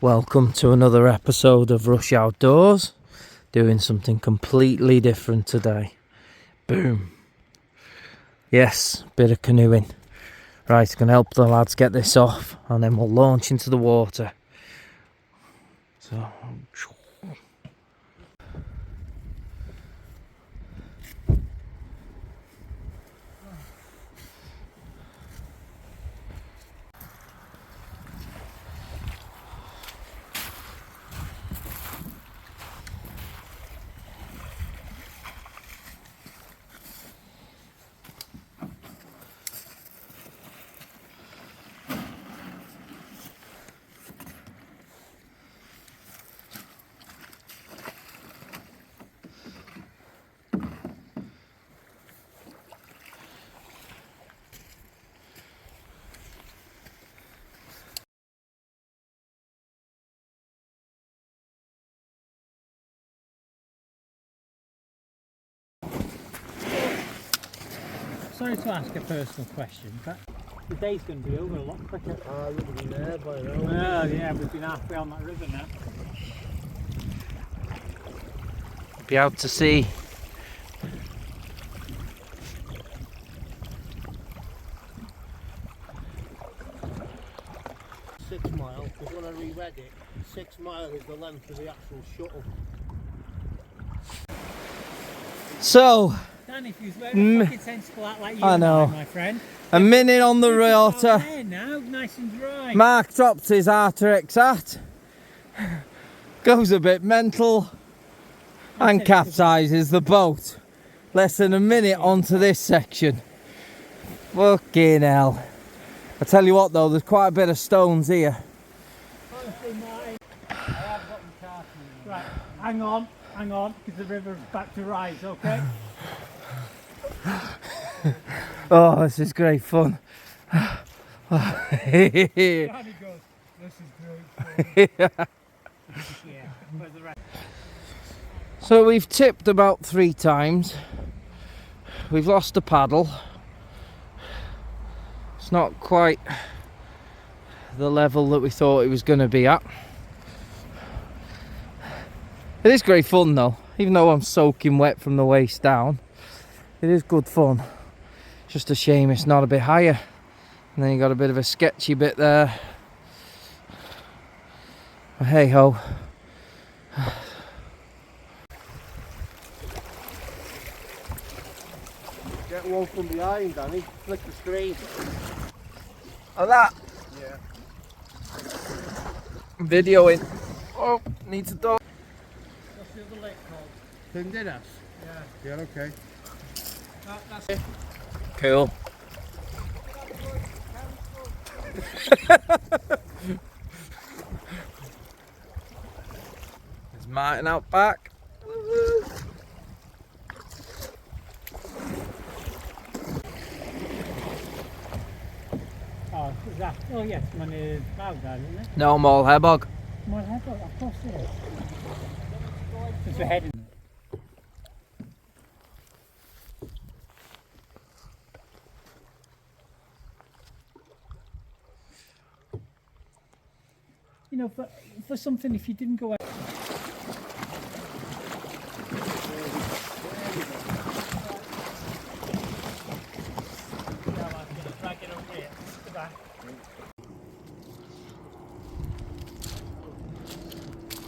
Welcome to another episode of Rush Outdoors. Doing something completely different today. Boom. Yes, bit of canoeing. Right, gonna help the lads get this off and then we'll launch into the water. So sorry to ask a personal question, but the day's going to be over a lot quicker. You'll be there by now. Well, yeah, we've been halfway on that river now. be out to sea. 6 miles, because when I reread it, 6 miles is the length of the actual shuttle. So, Dan, if you was wearing a fucking sensible hat like you I and know. my friend. a minute on the water. There now, nice and dry. Mark drops his Arc'teryx hat. Goes a bit mental. And capsizes the boat. Less than a minute onto this section. Fucking hell. I tell you what though, there's quite a bit of stones here. Honestly, Martin, I have got my car. Right, hang on, because the river's back to rise, okay? Oh, this is great fun. Daddy goes, this is great fun. Yeah, where's the rest? So we've tipped about 3 times. We've lost a paddle. It's not quite the level that we thought it was going to be at. It is great fun though, even though I'm soaking wet from the waist down. It is good fun. Just a shame it's not a bit higher. And then you got a bit of a sketchy bit there. But hey ho. Get one from behind, Danny. Flick the screen. Like that. Yeah. Videoing. Oh, needs a dog. What's the other lake called? Pindinas? Yeah. Yeah, okay. That's it. Cool. There's Martin out back. Oh, is that? Oh yes, man is cloud guy, isn't it? No more hebog. Well, I thought, of course it is. It's a head. You know, for something, if you didn't go out.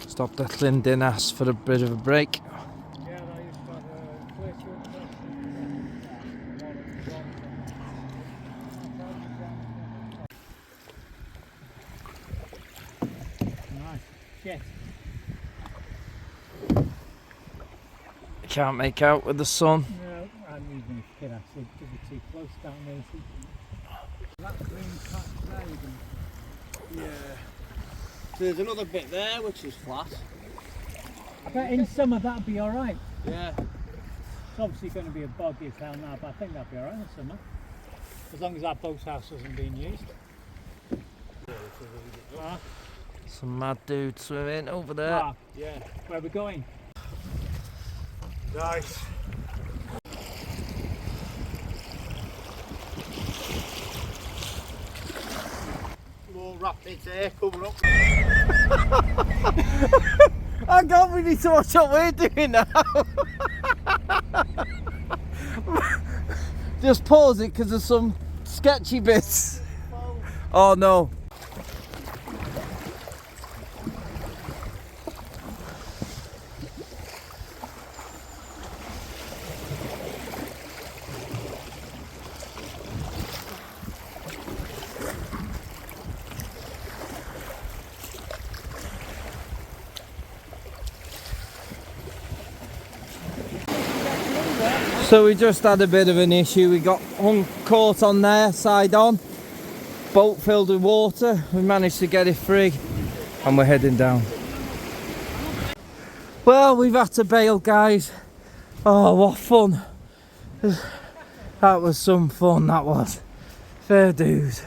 Stopped at Llyndinas for a bit of a break. Nice. Shit. Can't make out with the sun. No, I'm even a kid actually. Could be too close down there. That green patch there, you can. Yeah. So there's another bit there which is flat. I bet in summer that'd be alright. Yeah. It's obviously going to be a boggy as hell now, but I think that'd be alright in summer. As long as that boathouse isn't being used. Some mad dude swimming over there. Yeah. Where are we going? Nice. More rapids here coming up. Hang on, we need to watch what we're doing now. Just pause it because there's some sketchy bits. Oh no. So we just had a bit of an issue. We got caught on there, side on. Boat filled with water. We managed to get it free and we're heading down. Well, we've had to bail, guys. Oh, what fun. That was some fun, that was. Fair dues.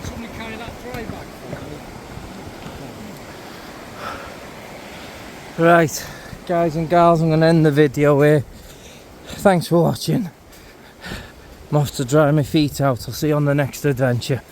Somebody carry that tray back. Right, guys and gals, I'm going to end the video here. Thanks for watching. I'm off to dry my feet out. I'll see you on the next adventure.